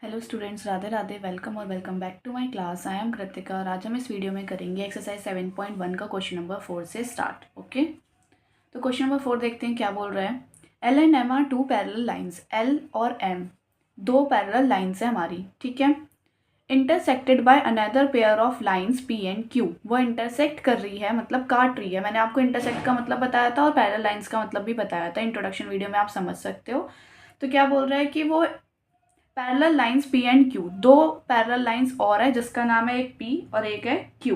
Hello students, Radhe Radhe. Welcome और welcome back to my class. I am Kritika और आज हम इस वीडियो में करेंगे एक्सरसाइज 7.1 का क्वेश्चन नंबर 4 से स्टार्ट। ओके, तो क्वेश्चन नंबर 4 देखते हैं क्या बोल रहा है। L and M are two parallel lines. L और एम दो पैरेलल लाइंस है हमारी, ठीक है। Intersected by another pair of lines P and Q. वो इंटरसेक्ट कर रही है मतलब काट रही है। मैंने आपको इंटरसेक्ट का मतलब बताया था और पैरेलल लाइंस का मतलब भी बताया था इंट्रोडक्शन वीडियो में, आप समझ सकते हो। तो क्या बोल रहा है कि वो parallel lines P and Q, दो पैरेलल लाइंस और है जिसका नाम है एक पी और एक है क्यू।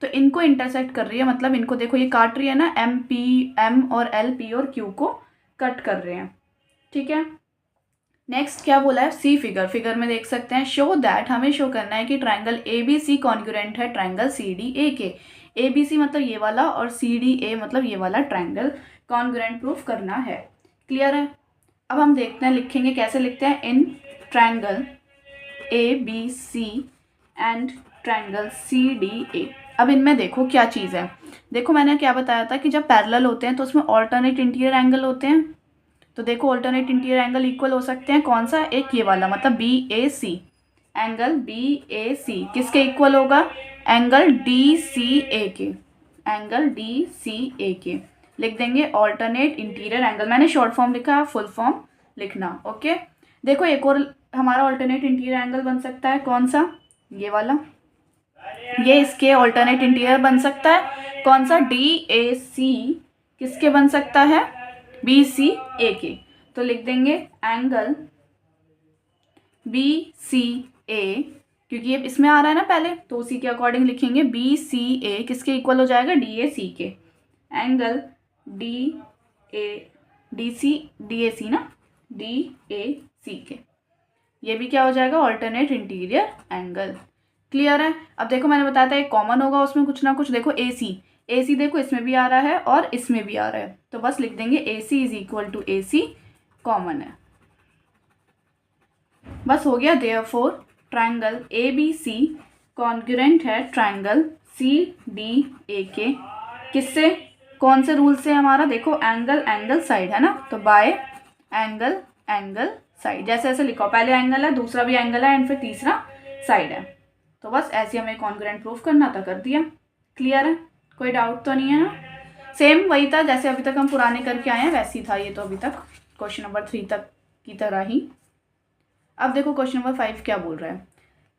तो इनको इंटरसेक्ट कर रही है, मतलब इनको देखो ये काट रही है ना, एम पी, एम और एल पी और क्यू को कट कर रहे हैं, ठीक है। नेक्स्ट क्या बोला है, सी फिगर। फिगर में देख सकते हैं, शो दैट, हमें शो करना है कि triangle A B C congruent है ट्राइंगल सी डी ए के। ए बी सी मतलब ये वाला और सी डी ए मतलब ये वाला ट्राइंगल कॉन्ग्रुएंट प्रूफ करना है। क्लियर है। अब हम देखते हैं, लिखेंगे कैसे लिखते हैं। In triangle A B C and triangle C D A. अब इनमें देखो क्या चीज़ है। देखो मैंने क्या बताया था कि जब पैरेलल होते हैं तो उसमें ऑल्टरनेट इंटीरियर एंगल होते हैं। तो देखो ऑल्टरनेट इंटीरियर एंगल इक्वल हो सकते हैं। कौन सा, एक ये वाला, मतलब बी ए सी। एंगल बी ए सी किसके इक्वल होगा, एंगल डी सी ए के। एंगल डी सी ए के लिख देंगे ऑल्टरनेट इंटीरियर एंगल। मैंने शॉर्ट फॉर्म लिखा है, फुल फॉर्म लिखना। ओके, देखो एक और हमारा ऑल्टरनेट इंटीरियर एंगल बन सकता है। कौन सा, ये वाला। ये इसके ऑल्टरनेट इंटीरियर बन सकता है। कौन सा, डी ए सी किसके बन सकता है, बी सी ए के। तो लिख देंगे एंगल बी सी ए, क्योंकि ये इसमें आ रहा है ना पहले, तो उसी के अकॉर्डिंग लिखेंगे बी सी ए किसके इक्वल हो जाएगा, डी ए सी के। एंगल डी ए सी ना, डी ए सी के। ये भी क्या हो जाएगा, ऑल्टरनेट इंटीरियर एंगल। क्लियर है। अब देखो मैंने बताया था एक कॉमन होगा उसमें कुछ ना कुछ। देखो ए सी देखो इसमें भी आ रहा है और इसमें भी आ रहा है, तो बस लिख देंगे A C is equal to A C, common है। बस हो गया। Therefore triangle A B C congruent है ट्राइंगल सी डी ए के। किससे, कौन से रूल से हमारा, देखो एंगल एंगल साइड है ना, तो बाय एंगल एंगल साइड। जैसे ऐसे लिखो, पहले एंगल है, दूसरा भी एंगल है एंड फिर तीसरा साइड है। तो बस ऐसे हमें कॉन्ग्रुएंट प्रूफ करना था, कर दिया। क्लियर है, कोई डाउट तो नहीं है ना। सेम वही था जैसे अभी तक हम पुराने करके आए हैं, वैसे ही था ये तो अभी तक, क्वेश्चन नंबर 3 तक की तरह ही। अब देखो क्वेश्चन नंबर 5 क्या बोल रहा है।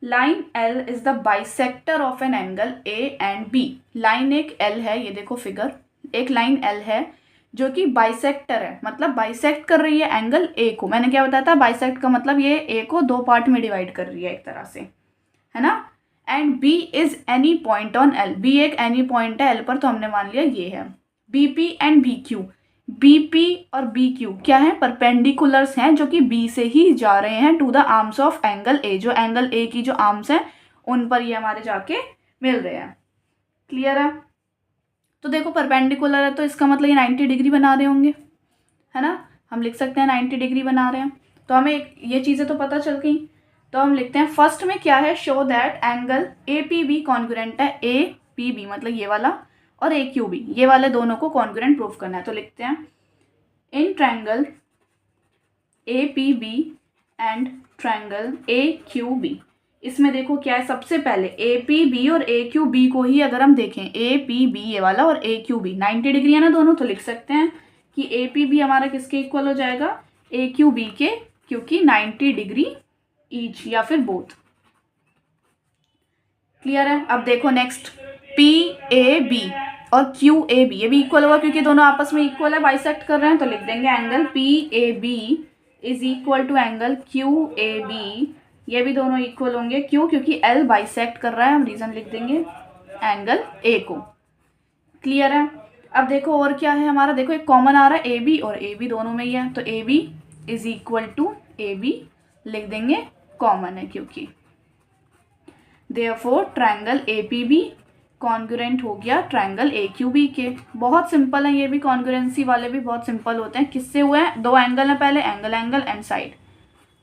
Line L is the bisector of an angle A and B. Line एक एल है, ये देखो फिगर, एक लाइन एल है जो कि बाइसेक्टर है, मतलब बाइसेक्ट कर रही है एंगल ए को। मैंने क्या बताया था, बाइसेक्ट का मतलब ये ए को दो पार्ट में डिवाइड कर रही है एक तरह से, है ना। And B is any point on L. B एक एनी पॉइंट है एल पर, तो हमने मान लिया ये है। B P and B Q. B P और बी क्यू क्या है, परपेंडिकुलर्स हैं जो कि बी से ही जा रहे हैं to the arms of angle A. जो एंगल ए की जो आर्म्स हैं उन पर ये हमारे जाके मिल रहे हैं। क्लियर है। तो देखो परपेंडिकुलर है तो इसका मतलब ये 90 डिग्री बना रहे होंगे, है ना। हम लिख सकते हैं 90 डिग्री बना रहे हैं। तो हमें ये चीज़ें तो पता चल गई। तो हम लिखते हैं फर्स्ट में क्या है, show that angle A P B congruent है। ए पी बी मतलब ये वाला और ए क्यू बी, ये वाले दोनों को कॉन्ग्रुएंट प्रूफ करना है। तो लिखते हैं in triangle A P B and triangle A Q B. इसमें देखो क्या है, सबसे पहले ए पी बी और ए क्यू बी को ही अगर हम देखें, ए पी बी ये वाला और ए क्यू बी 90 डिग्री है ना दोनों, तो लिख सकते हैं कि ए पी बी हमारा किसके इक्वल हो जाएगा, ए क्यू बी के, क्योंकि 90 डिग्री ईच या फिर बोथ। क्लियर है। अब देखो नेक्स्ट, पी ए बी और क्यू ए बी, ये भी इक्वल होगा क्योंकि दोनों आपस में इक्वल है, बाइसेक्ट कर रहे हैं। तो लिख देंगे angle P A B is equal to angle Q A B. ये भी दोनों इक्वल होंगे, क्यों, क्योंकि एल बाइसेक्ट कर रहा है। हम रीजन लिख देंगे एंगल ए को। क्लियर है। अब देखो और क्या है हमारा, देखो एक कॉमन आ रहा है ए बी, और ए बी दोनों में ही है, तो A B is equal to A B लिख देंगे, कॉमन है क्योंकि। Therefore triangle A P B congruent हो गया ट्रायंगल ए क्यू बी के। बहुत सिंपल है ये भी, कॉन्ग्रुएंसी वाले भी बहुत सिंपल होते हैं। किससे हुए हैं, दो एंगल है पहले, एंगल एंगल एंड साइड,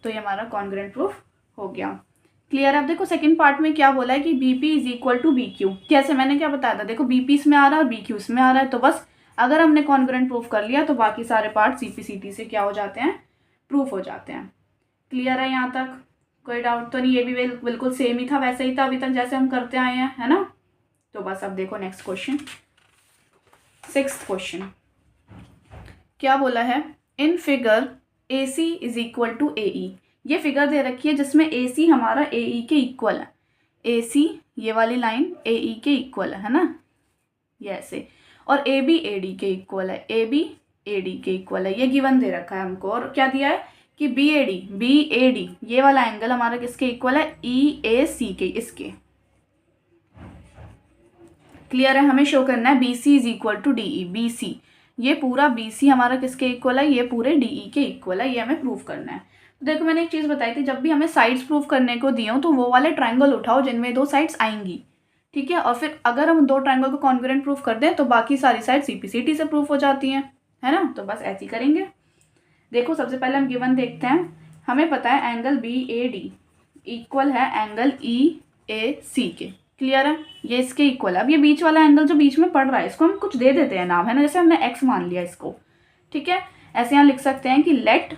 तो ये हमारा कॉन्ग्रुएंट प्रूफ हो गया। क्लियर। अब देखो सेकंड पार्ट में क्या बोला है कि B P is equal to B Q. कैसे, मैंने क्या बताया था, देखो बी पी इसमें आ रहा है और बी क्यू इसमें आ रहा है, तो बस अगर हमने कॉन्ग्रुएंट प्रूफ कर लिया तो बाकी सारे part C P C T से क्या हो जाते हैं, प्रूफ हो जाते हैं। क्लियर है यहाँ तक, कोई डाउट तो नहीं, ये भी बिल्कुल सेम ही था, वैसे ही था अभी तक जैसे हम करते आए हैं, है ना। तो बस अब देखो नेक्स्ट क्वेश्चन, 6th क्वेश्चन क्या बोला है, in figure AC is equal to AE। ये फिगर दे रखी है जिसमें AC हमारा AE के इक्वल है, AC ये वाली लाइन AE के इक्वल है ना, ये ऐसे, और AB AD के इक्वल है, AB AD के इक्वल है, ये गिवन दे रखा है हमको। और क्या दिया है कि BAD ये वाला एंगल हमारा किसके इक्वल है, EAC के, इसके। क्लियर है, हमें शो करना है BC is equal to DE, BC ये पूरा BC हमारा किसके इक्वल है, ये पूरे DE के इक्वल है, ये हमें प्रूव करना है। तो देखो मैंने एक चीज़ बताई थी, जब भी हमें साइड्स प्रूव करने को दिए हो तो वो वाले ट्रायंगल उठाओ जिनमें 2 साइड्स आएंगी, ठीक है। और फिर अगर हम 2 ट्रायंगल को कॉन्ग्रुएंट प्रूफ कर दें तो बाकी सारी साइड CPCT से प्रूफ हो जाती हैं, है ना। तो बस ऐसे ही करेंगे। देखो सबसे पहले हम गिवन देखते हैं, हमें पता है एंगल BAD इक्वल है एंगल EAC के। क्लियर है, ये इसके इक्वल है। अब ये बीच वाला एंगल जो बीच में पड़ रहा है इसको हम कुछ दे देते हैं नाम, है ना, जैसे हमने x मान लिया इसको, ठीक है। ऐसे यहाँ लिख सकते हैं कि let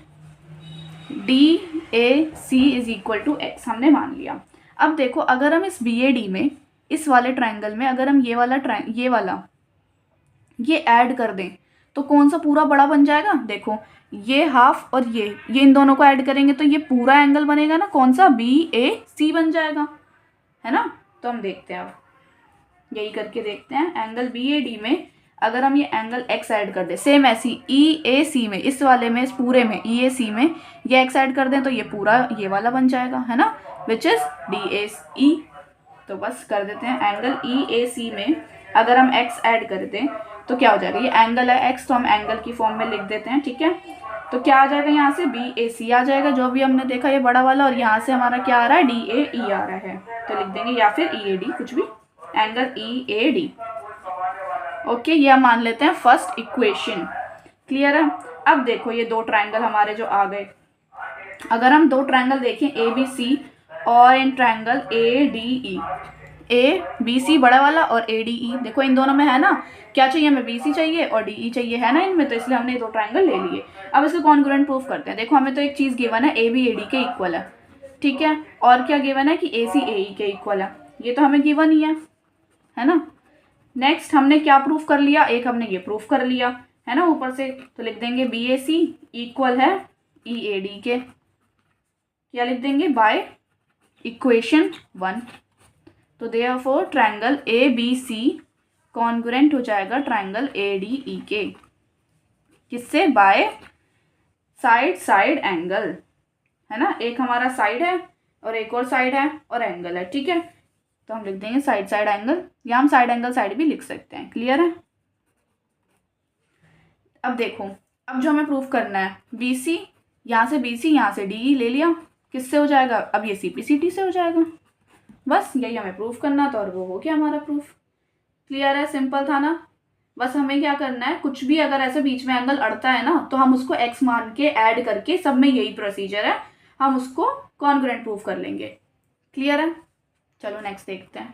DAC is equal to x, हमने मान लिया। अब देखो अगर हम इस BAD में, इस वाले ट्रायंगल में अगर हम ये ऐड कर दें तो कौन सा पूरा बड़ा बन जाएगा, देखो ये हाफ और ये इन दोनों को ऐड करेंगे तो ये पूरा एंगल बनेगा ना, कौन सा, BAC बन जाएगा, है ना। तो हम देखते हैं, अब यही करके देखते हैं। एंगल BAD में अगर हम ये एंगल x ऐड कर दें, सेम ऐसी EAC में, इस वाले में, इस पूरे में EAC में ये x ऐड कर दें तो ये पूरा ये वाला बन जाएगा, है ना, विच इज DAE। तो बस कर देते हैं, एंगल EAC में अगर हम x ऐड कर दें तो क्या हो जाएगा, ये एंगल है x तो हम एंगल की फॉर्म में लिख देते हैं, ठीक है। तो क्या आ जाएगा, यहाँ से BAC आ जाएगा जो भी हमने देखा ये बड़ा वाला, और यहाँ से हमारा क्या आ रहा है, DAE आ रहा है, तो लिख देंगे, या फिर EAD, कुछ भी, एंगल EAD। ओके, ये हम मान लेते हैं फर्स्ट इक्वेशन। क्लियर है। अब देखो ये 2 ट्रायंगल हमारे जो आ गए, अगर हम 2 ट्रायंगल देखें ABC और इन ट्रायंगल ADE, ABC बड़ा वाला और ADE, देखो इन दोनों में है ना, क्या चाहिए हमें, BC चाहिए और DE चाहिए, है ना इनमें, तो इसलिए हमने ये 2 ट्रायंगल ले लिए। अब इसको कॉन्ग्रुएंट प्रूफ करते हैं। देखो हमें तो एक चीज़ गिवन है, AB AD के इक्वल है, ठीक है, और क्या गिवन है कि AC AE के इक्वल है, ये तो हमें गिवन ही है ना। नेक्स्ट हमने क्या प्रूफ कर लिया, एक हमने ये प्रूफ कर लिया, है ना, ऊपर से, तो लिख देंगे BAC इक्वल है EAD के, क्या लिख देंगे, बाय इक्वेशन 1। तो देयरफॉर ट्रायंगल ABC कॉन्ग्रुएंट हो जाएगा ट्रायंगल ADE के, किससे, बाय साइड एंगल, है ना, एक हमारा साइड है और एक और साइड है और एंगल है, ठीक है। तो हम लिख देंगे साइड एंगल, या हम साइड एंगल साइड भी लिख सकते हैं। क्लियर है। अब देखो, अब जो हमें प्रूफ करना है, BC यहाँ से BC यहाँ से DE ले लिया, किससे हो जाएगा, अब ये CPCT से हो जाएगा, बस यही हमें प्रूफ करना था और वो हो गया हमारा प्रूफ। क्लियर है, सिंपल था ना। बस हमें क्या करना है, कुछ भी अगर ऐसे बीच में एंगल अड़ता है ना तो हम उसको x मान के ऐड करके, सब में यही प्रोसीजर है, हम उसको कॉन्ग्रुएंट प्रूफ कर लेंगे। क्लियर है। चलो नेक्स्ट देखते हैं,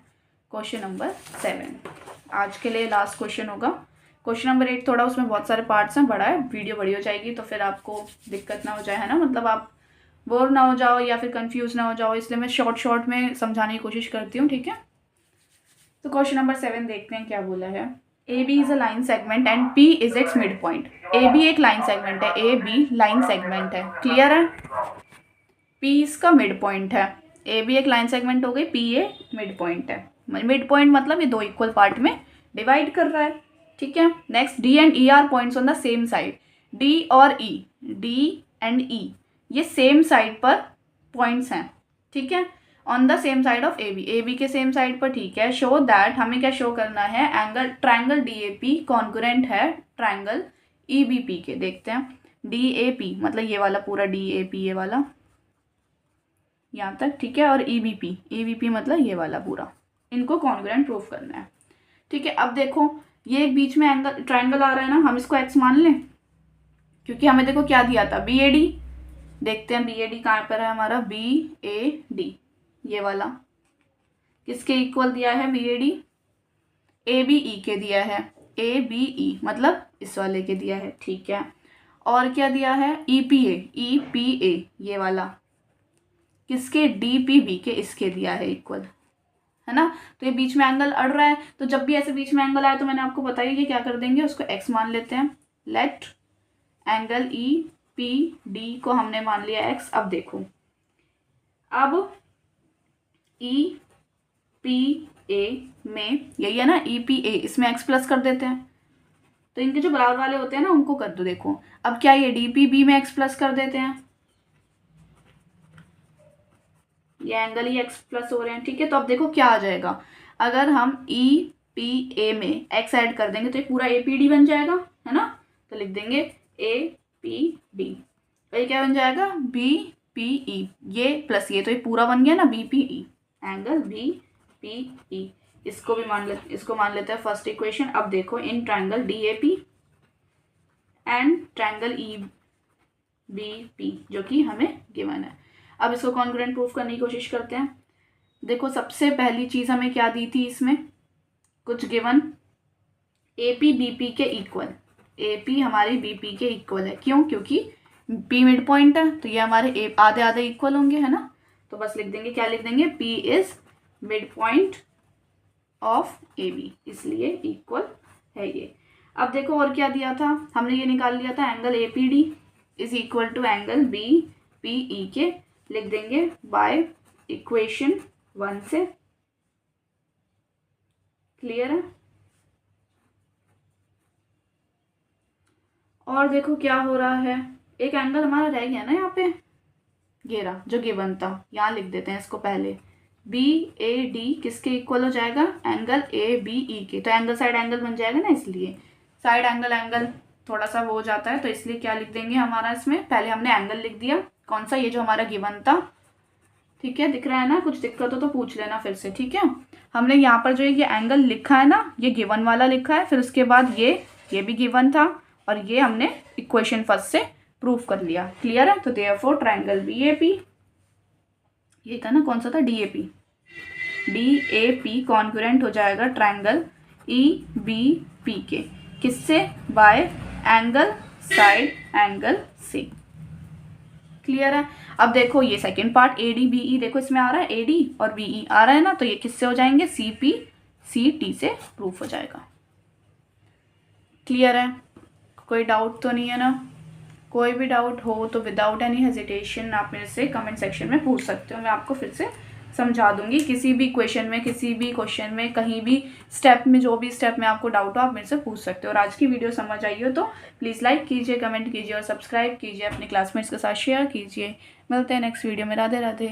क्वेश्चन नंबर 7, आज के लिए लास्ट क्वेश्चन होगा। क्वेश्चन नंबर 8 थोड़ा उसमें बहुत सारे पार्ट्स हैं, बड़ा है, वीडियो बड़ी हो जाएगी तो फिर आपको दिक्कत ना हो जाए, है ना, मतलब आप बोर ना हो जाओ या फिर कंफ्यूज ना हो जाओ, इसलिए मैं शॉर्ट में समझाने की कोशिश करती हूँ, ठीक है। तो क्वेश्चन नंबर 7 देखते हैं क्या बोला है। AB is a line segment and P is it's mid point. AB एक लाइन सेगमेंट है, AB लाइन सेगमेंट है, क्लियर है। P इसका मिड पॉइंट है, AB एक लाइन सेगमेंट हो गई, P ए मिड पॉइंट है। मिड पॉइंट मतलब ये 2 इक्वल पार्ट में डिवाइड कर रहा है, ठीक है। Next D and E are points on the same side. D और E, D एंड E ये सेम साइड पर पॉइंट्स हैं, ठीक है, on the same side of AB के सेम साइड पर, ठीक है। शो दैट, हमें क्या शो करना है, एंगल ट्रायंगल DAP कॉन्ग्रुएंट है ट्रायंगल EBP के। देखते हैं, DAP मतलब ये वाला पूरा DAP, ये वाला यहाँ तक, ठीक है, और EBP मतलब ये वाला पूरा, इनको कॉन्ग्रुएंट प्रूफ करना है, ठीक है। अब देखो ये एक बीच में एंगल ट्रायंगल आ रहा है ना, हम इसको x मान लें, क्योंकि हमें देखो क्या दिया था, BAD। देखते हैं BAD कहाँ पर है हमारा, BAD ये वाला किसके इक्वल दिया है, BAD ABE के दिया है, ABE मतलब इस वाले के दिया है, ठीक है। और क्या दिया है, EPA ये वाला किसके, DPB के, इसके दिया है इक्वल, है ना। तो ये बीच में एंगल अड़ रहा है, तो जब भी ऐसे बीच में एंगल आए तो मैंने आपको बताया कि क्या कर देंगे, उसको x मान लेते हैं। लेट एंगल EPD को हमने मान लिया x। अब देखो, अब EPA में यही है ना, EPA, इसमें x प्लस कर देते हैं। तो इनके जो बराबर वाले होते हैं ना उनको कर दो। देखो अब क्या, ये DPB में x प्लस कर देते हैं, ये एंगल ही x प्लस हो रहे हैं, ठीक है। तो अब देखो क्या आ जाएगा, अगर हम EPA में x ऐड कर देंगे तो ये पूरा APD बन जाएगा, है ना। तो लिख देंगे APD, तो ये क्या बन जाएगा, BPE, ये प्लस ये, तो ये पूरा बन गया ना BPE, एंगल BPE। इसको भी मान लेते हैं फर्स्ट इक्वेशन। अब देखो, in triangle DAP and triangle EBP जो कि हमें गिवन है। अब इसको कॉन्ग्रुएंट प्रूफ करने की कोशिश करते हैं। देखो सबसे पहली चीज हमें क्या दी थी, इसमें कुछ गिवन, AP BP के इक्वल, AP हमारी BP के इक्वल है। क्यों, क्योंकि P मिड पॉइंट है, तो ये हमारे आधे आधे इक्वल होंगे, है ना। तो बस लिख देंगे, क्या लिख देंगे, P is mid point of AB, इसलिए इक्वल है ये। अब देखो और क्या दिया था, हमने ये निकाल लिया था, angle APD is equal to angle BPE के, लिख देंगे बाय इक्वेशन 1 से। क्लियर है। और देखो क्या हो रहा है, एक एंगल हमारा रह गया ना यहाँ पे, ये रहा जो गिवन था, यहाँ लिख देते हैं इसको पहले। BAD किसके इक्वल हो जाएगा, एंगल ABE के। तो एंगल साइड एंगल बन जाएगा ना, इसलिए साइड एंगल थोड़ा सा वो हो जाता है, तो इसलिए क्या लिख देंगे हमारा, इसमें पहले हमने एंगल लिख दिया, कौन सा, ये जो हमारा गिवन था, ठीक है। दिख रहा है ना, कुछ दिक्कत हो तो पूछ लेना फिर से, ठीक है। हमने यहाँ पर जो ये एंगल लिखा है ना, ये गिवन वाला लिखा है, फिर उसके बाद ये भी गिवन था, और ये हमने इक्वेशन फर्स्ट से प्रूफ कर लिया। क्लियर है। तो देयरफॉर ट्रायंगल BAP, ये था ना, कौन सा था, DAP कॉन्ग्रुएंट हो जाएगा ट्रायंगल EBP के, किससे, बाय एंगल साइड एंगल से। क्लियर है। अब देखो ये सेकंड पार्ट ADBE, देखो इसमें आ रहा है AD और BE आ रहा है ना, तो ये किससे हो जाएंगे, CPCT से प्रूफ हो जाएगा। क्लियर है, कोई डाउट तो नहीं है ना। कोई भी डाउट हो तो विदाउट एनी हेजिटेशन आप मेरे से कमेंट सेक्शन में पूछ सकते हो, मैं आपको फिर से समझा दूंगी। किसी भी क्वेश्चन में, किसी भी क्वेश्चन में, कहीं भी स्टेप में, जो भी स्टेप में आपको डाउट हो आप मेरे से पूछ सकते हो। और आज की वीडियो समझ आई हो तो प्लीज़ लाइक कीजिए, कमेंट कीजिए और सब्सक्राइब कीजिए, अपने क्लासमेट्स के साथ शेयर कीजिए। मिलते हैं नेक्स्ट वीडियो में। राधे राधे।